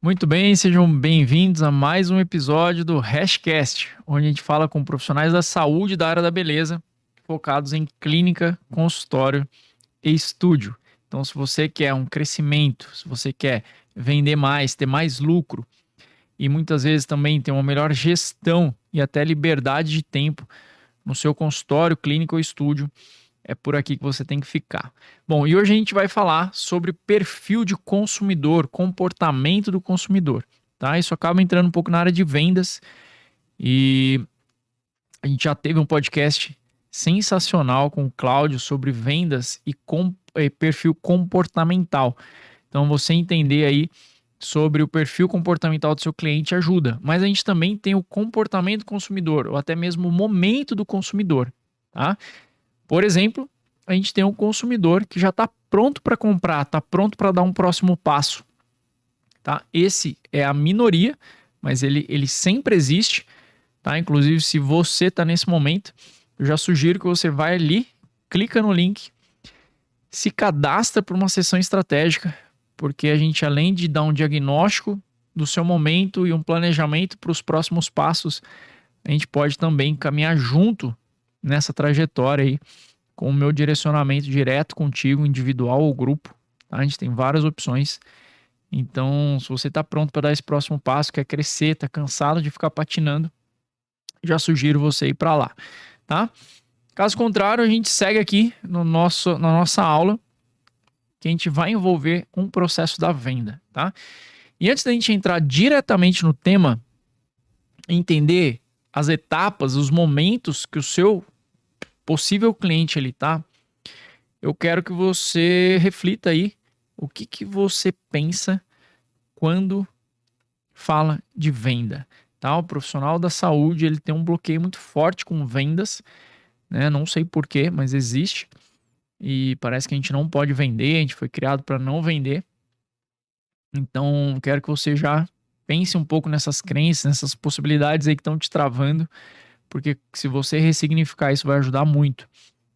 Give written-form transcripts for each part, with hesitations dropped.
Muito bem, sejam bem-vindos a mais um episódio do Hashcast, onde a gente fala com profissionais da saúde e da área da beleza, focados em clínica, consultório e estúdio. Então, se você quer um crescimento, se você quer vender mais, ter mais lucro e muitas vezes também ter uma melhor gestão e até liberdade de tempo no seu consultório, clínica ou estúdio, é por aqui que você tem que ficar. Bom, e hoje a gente vai falar sobre perfil de consumidor, comportamento do consumidor, tá? Isso acaba entrando um pouco na área de vendas e a gente já teve um podcast sensacional com o Cláudio sobre vendas e perfil comportamental. Então, você entender aí sobre o perfil comportamental do seu cliente ajuda. Mas a gente também tem o comportamento do consumidor, ou até mesmo o momento do consumidor, tá? Por exemplo, a gente tem um consumidor que já está pronto para comprar, está pronto para dar um próximo passo. Tá? Esse é a minoria, mas ele sempre existe. Tá? Inclusive, se você está nesse momento, eu já sugiro que você vai ali, clica no link, se cadastra para uma sessão estratégica, porque a gente, além de dar um diagnóstico do seu momento e um planejamento para os próximos passos, a gente pode também caminhar junto nessa trajetória aí, com o meu direcionamento direto contigo, individual ou grupo. Tá? A gente tem várias opções. Então, se você está pronto para dar esse próximo passo, quer crescer, está cansado de ficar patinando, já sugiro você ir para lá. Tá? Caso contrário, a gente segue aqui na nossa aula, que a gente vai envolver um processo da venda. Tá? E antes da gente entrar diretamente no tema, entender as etapas, os momentos que o seu possível cliente ele tá, eu quero que você reflita aí o que você pensa quando fala de venda. Tá? O profissional da saúde ele tem um bloqueio muito forte com vendas, né? Não sei porquê, mas existe. E parece que a gente não pode vender, a gente foi criado para não vender. Então, quero que você já pense um pouco nessas crenças, nessas possibilidades aí que estão te travando, porque se você ressignificar isso vai ajudar muito.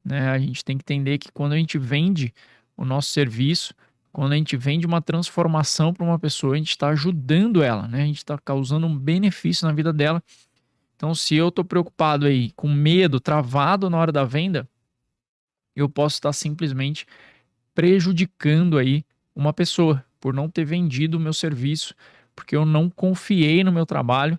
Né? A gente tem que entender que quando a gente vende o nosso serviço, quando a gente vende uma transformação para uma pessoa, a gente está ajudando ela, né? A gente está causando um benefício na vida dela. Então, se eu estou preocupado aí, com medo, travado na hora da venda, eu posso estar simplesmente prejudicando aí uma pessoa por não ter vendido o meu serviço, porque eu não confiei no meu trabalho.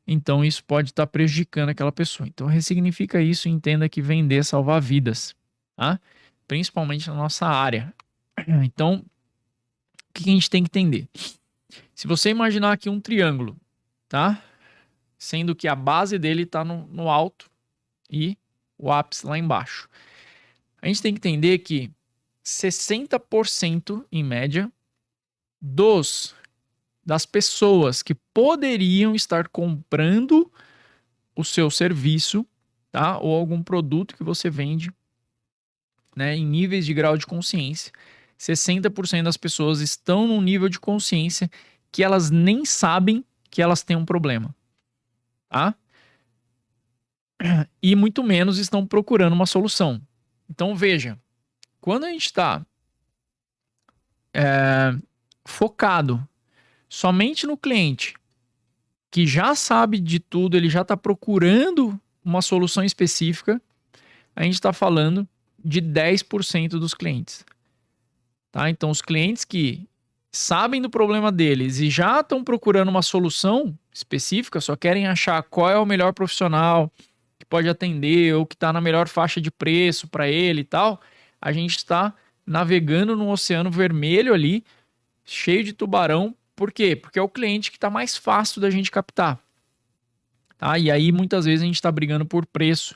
Então, isso pode estar prejudicando aquela pessoa. Então, ressignifica isso e entenda que vender é salvar vidas, tá? Principalmente na nossa área. Então, o que a gente tem que entender? Se você imaginar aqui um triângulo, tá? Sendo que a base dele está no alto e o ápice lá embaixo. A gente tem que entender que 60% em média das pessoas que poderiam estar comprando o seu serviço, tá? Ou algum produto que você vende, né, em níveis de grau de consciência. 60% das pessoas estão num nível de consciência que elas nem sabem que elas têm um problema, tá? E muito menos estão procurando uma solução. Então veja, quando a gente está focado somente no cliente que já sabe de tudo, ele já está procurando uma solução específica, a gente está falando de 10% dos clientes. Tá? Então, os clientes que sabem do problema deles e já estão procurando uma solução específica, só querem achar qual é o melhor profissional que pode atender ou que está na melhor faixa de preço para ele e tal, a gente está navegando num oceano vermelho ali, cheio de tubarão. Por quê? Porque é o cliente que está mais fácil da gente captar. Tá? E aí, muitas vezes, a gente está brigando por preço,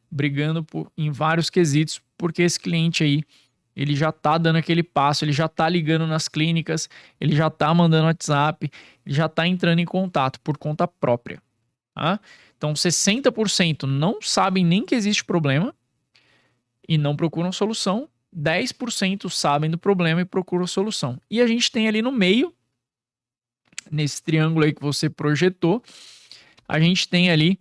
brigando em vários quesitos, porque esse cliente aí, ele já está dando aquele passo, ele já está ligando nas clínicas, ele já está mandando WhatsApp, ele já está entrando em contato por conta própria. Tá? Então, 60% não sabem nem que existe problema e não procuram solução. 10% sabem do problema e procuram solução. E a gente tem ali no meio, nesse triângulo aí que você projetou, a gente tem ali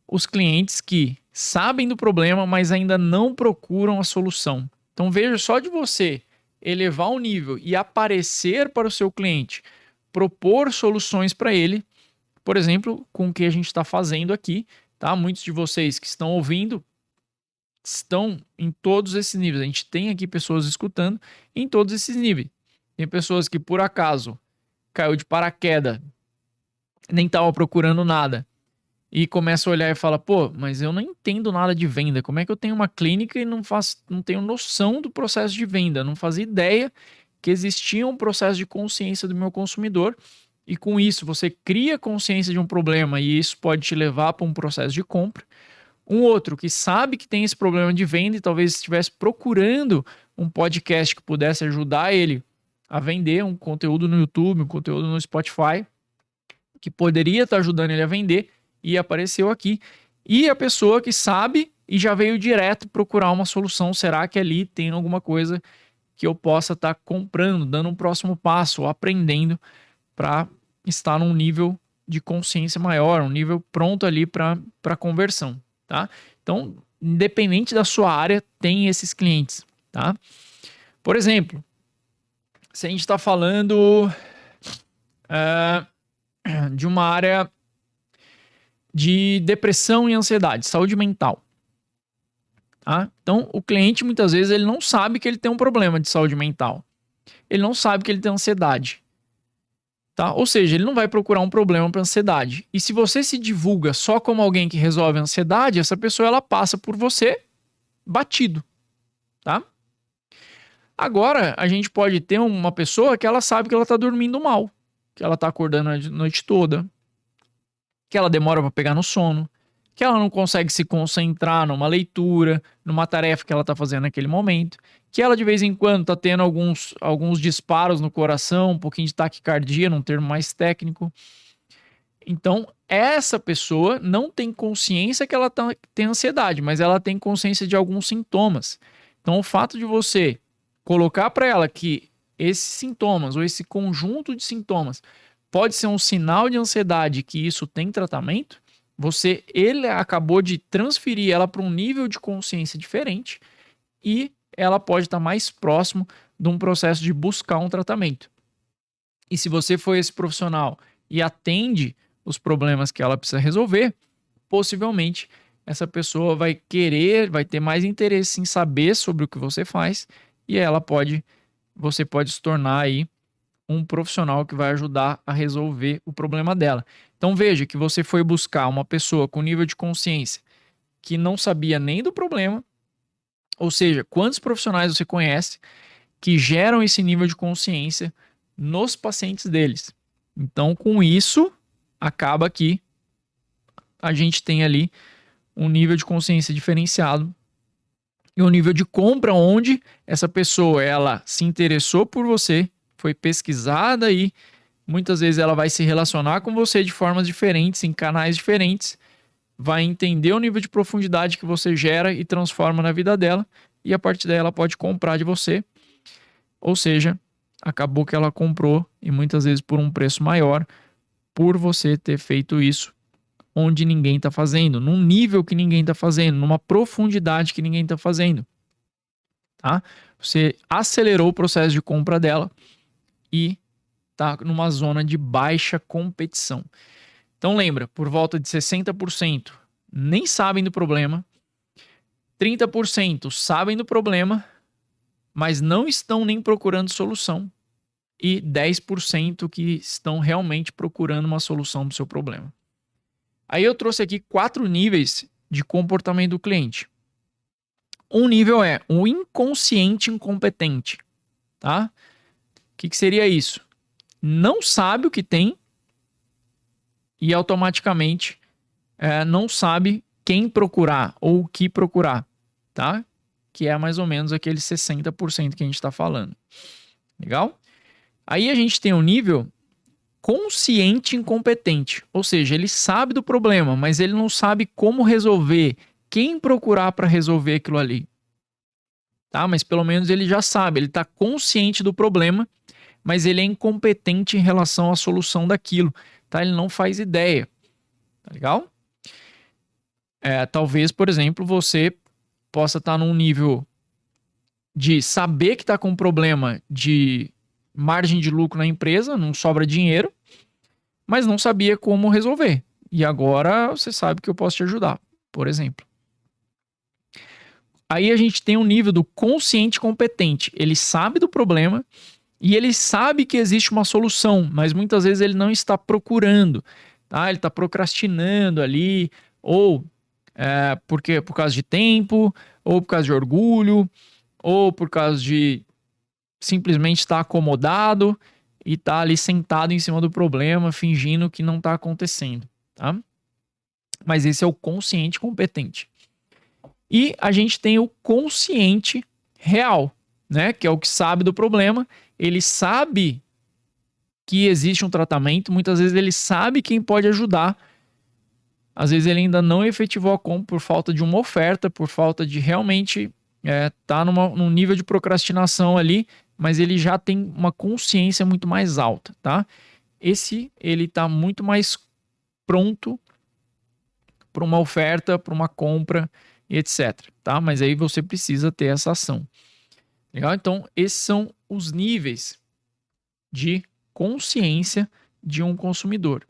os clientes que sabem do problema, mas ainda não procuram a solução. Então veja, só de você elevar o nível e aparecer para o seu cliente propor soluções para ele, por exemplo, com o que a gente está fazendo aqui, tá? Muitos de vocês que estão ouvindo estão em todos esses níveis. A gente tem aqui pessoas escutando em todos esses níveis. Tem pessoas que por acaso caiu de paraquedas, nem estava procurando nada, e começa a olhar e fala, pô, mas eu não entendo nada de venda. Como é que eu tenho uma clínica e não tenho noção do processo de venda? Não fazia ideia que existia um processo de consciência do meu consumidor. E com isso você cria consciência de um problema e isso pode te levar para um processo de compra. Um outro que sabe que tem esse problema de venda e talvez estivesse procurando um podcast que pudesse ajudar ele a vender um conteúdo no YouTube, um conteúdo no Spotify, que poderia estar ajudando ele a vender, e apareceu aqui. E a pessoa que sabe e já veio direto procurar uma solução. Será que ali tem alguma coisa que eu possa estar comprando, dando um próximo passo, ou aprendendo para estar num nível de consciência maior, um nível pronto ali para conversão, tá? Então, independente da sua área, tem esses clientes, tá? Por exemplo, se a gente está falando de uma área de depressão e ansiedade, saúde mental. Tá? Então, o cliente muitas vezes ele não sabe que ele tem um problema de saúde mental. Ele não sabe que ele tem ansiedade. Tá? Ou seja, ele não vai procurar um problema para ansiedade. E se você se divulga só como alguém que resolve a ansiedade, essa pessoa ela passa por você batido. Tá? Agora, a gente pode ter uma pessoa que ela sabe que ela está dormindo mal, que ela está acordando a noite toda, que ela demora para pegar no sono, que ela não consegue se concentrar numa leitura, numa tarefa que ela está fazendo naquele momento, que ela de vez em quando está tendo alguns disparos no coração, um pouquinho de taquicardia, num termo mais técnico. Então, essa pessoa não tem consciência que ela tem ansiedade, mas ela tem consciência de alguns sintomas. Então, o fato de você colocar para ela que esses sintomas ou esse conjunto de sintomas pode ser um sinal de ansiedade, que isso tem tratamento, ele acabou de transferir ela para um nível de consciência diferente e ela pode estar mais próximo de um processo de buscar um tratamento. E se você for esse profissional e atende os problemas que ela precisa resolver, possivelmente essa pessoa vai ter mais interesse em saber sobre o que você faz e você pode se tornar aí um profissional que vai ajudar a resolver o problema dela. Então veja que você foi buscar uma pessoa com nível de consciência que não sabia nem do problema, ou seja, quantos profissionais você conhece que geram esse nível de consciência nos pacientes deles. Então com isso, acaba que a gente tem ali um nível de consciência diferenciado e um nível de compra onde essa pessoa ela se interessou por você, foi pesquisada e muitas vezes ela vai se relacionar com você de formas diferentes, em canais diferentes, vai entender o nível de profundidade que você gera e transforma na vida dela, e a partir daí ela pode comprar de você. Ou seja, acabou que ela comprou, e muitas vezes por um preço maior, por você ter feito isso onde ninguém está fazendo, num nível que ninguém está fazendo, numa profundidade que ninguém está fazendo. Tá? Você acelerou o processo de compra dela e está numa zona de baixa competição. Então lembra, por volta de 60% nem sabem do problema, 30% sabem do problema, mas não estão nem procurando solução, e 10% que estão realmente procurando uma solução para o seu problema. Aí eu trouxe aqui 4 níveis de comportamento do cliente. Um nível é o inconsciente incompetente. Tá? O que seria isso? Não sabe o que tem e automaticamente não sabe quem procurar ou o que procurar, tá? Que é mais ou menos aquele 60% que a gente está falando. Legal? Aí a gente tem um nível consciente incompetente, ou seja, ele sabe do problema, mas ele não sabe como resolver, quem procurar para resolver aquilo ali. Tá? Mas pelo menos ele já sabe, ele está consciente do problema, mas ele é incompetente em relação à solução daquilo, tá? Ele não faz ideia, tá legal? Talvez, por exemplo, você possa estar num nível de saber que está com um problema de margem de lucro na empresa, não sobra dinheiro, mas não sabia como resolver. E agora você sabe que eu posso te ajudar, por exemplo. Aí a gente tem um nível do consciente competente. Ele sabe do problema e ele sabe que existe uma solução, mas muitas vezes ele não está procurando, tá? Ele está procrastinando ali, ou porque por causa de tempo, ou por causa de orgulho, ou por causa de simplesmente estar acomodado e estar ali sentado em cima do problema, fingindo que não está acontecendo, tá? Mas esse é o consciente competente. E a gente tem o consciente real, né? Que é o que sabe do problema. Ele sabe que existe um tratamento, muitas vezes ele sabe quem pode ajudar. Às vezes ele ainda não efetivou a compra por falta de uma oferta, por falta de realmente tá num nível de procrastinação ali, mas ele já tem uma consciência muito mais alta, tá? Ele tá muito mais pronto para uma oferta, para uma compra, etc, tá? Mas aí você precisa ter essa ação. Legal? Então, esses são os níveis de consciência de um consumidor.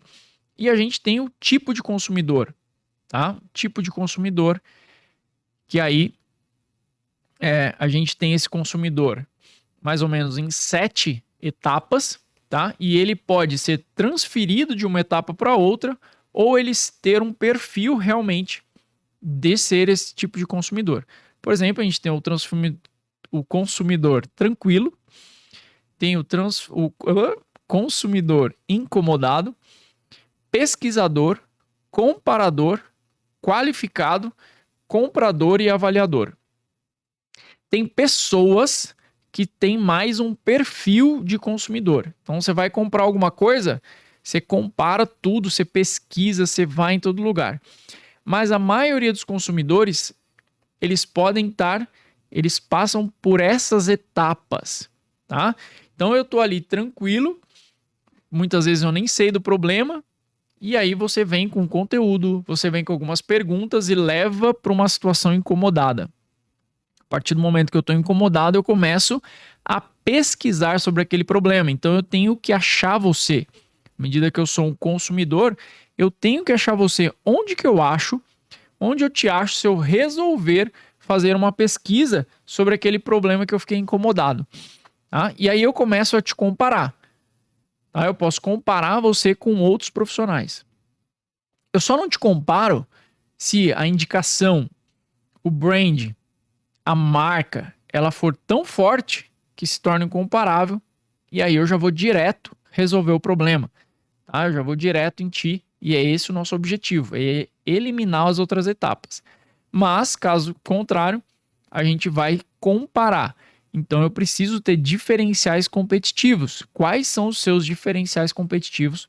E a gente tem o tipo de consumidor, tá? Tipo de consumidor, que aí a gente tem esse consumidor mais ou menos em 7 etapas, tá? E ele pode ser transferido de uma etapa para outra, ou eles ter um perfil realmente de ser esse tipo de consumidor. Por exemplo, a gente tem o consumidor tranquilo, tem o consumidor incomodado, pesquisador, comparador, qualificado, comprador e avaliador. Tem pessoas que têm mais um perfil de consumidor. Então você vai comprar alguma coisa, você compara tudo, você pesquisa, você vai em todo lugar. Mas a maioria dos consumidores, eles passam por essas etapas, tá? Então eu tô ali tranquilo, muitas vezes eu nem sei do problema, e aí você vem com conteúdo, você vem com algumas perguntas e leva para uma situação incomodada. A partir do momento que eu estou incomodado, eu começo a pesquisar sobre aquele problema. Então eu tenho que achar você. À medida que eu sou um consumidor, eu tenho que achar você onde que eu acho, onde eu te acho se eu resolver fazer uma pesquisa sobre aquele problema que eu fiquei incomodado. Tá? E aí eu começo a te comparar. Tá? Eu posso comparar você com outros profissionais. Eu só não te comparo se a indicação, o brand, a marca, ela for tão forte que se torna incomparável, e aí eu já vou direto resolver o problema. Tá? Eu já vou direto em ti, e é esse o nosso objetivo, é eliminar as outras etapas. Mas, caso contrário, a gente vai comparar. Então eu preciso ter diferenciais competitivos. Quais são os seus diferenciais competitivos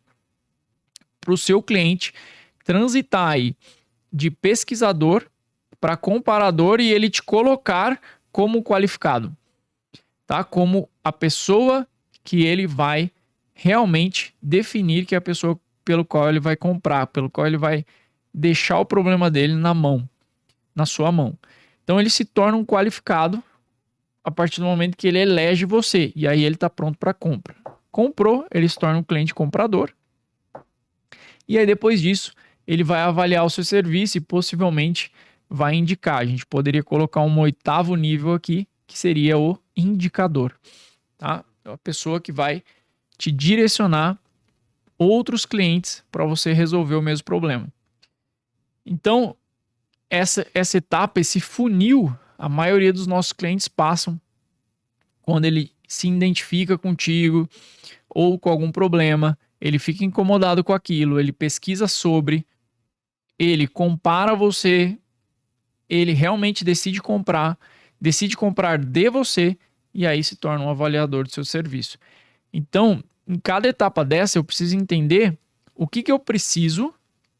para o seu cliente transitar aí de pesquisador para comparador e ele te colocar como qualificado, tá? Como a pessoa que ele vai realmente definir que é a pessoa pelo qual ele vai comprar, pelo qual ele vai deixar o problema dele na sua mão. Então ele se torna um qualificado a partir do momento que ele elege você, e aí ele está pronto para compra. Comprou, ele se torna um cliente comprador, e aí depois disso ele vai avaliar o seu serviço e possivelmente vai indicar. A gente poderia colocar um 8º nível aqui, que seria o indicador, tá? É a pessoa que vai te direcionar outros clientes para você resolver o mesmo problema. Então, essa etapa, esse funil, a maioria dos nossos clientes passam quando ele se identifica contigo ou com algum problema, ele fica incomodado com aquilo, ele pesquisa sobre, ele compara você, ele realmente decide comprar de você e aí se torna um avaliador do seu serviço. Então, em cada etapa dessa, eu preciso entender o que eu preciso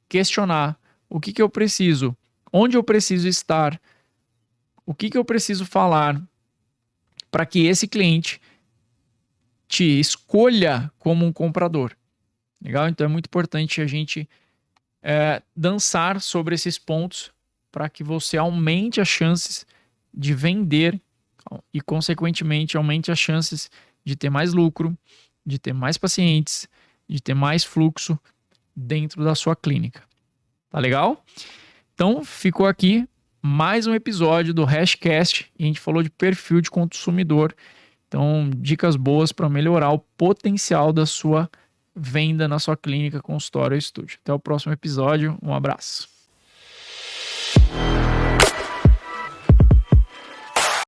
questionar, o que eu preciso, onde eu preciso estar, o que eu preciso falar para que esse cliente te escolha como um comprador. Legal? Então é muito importante a gente dançar sobre esses pontos para que você aumente as chances de vender e, consequentemente, aumente as chances de ter mais lucro, de ter mais pacientes, de ter mais fluxo dentro da sua clínica. Tá legal? Então, ficou aqui mais um episódio do Hashcast e a gente falou de perfil de consumidor. Então, dicas boas para melhorar o potencial da sua venda na sua clínica, consultório ou estúdio. Até o próximo episódio. Um abraço.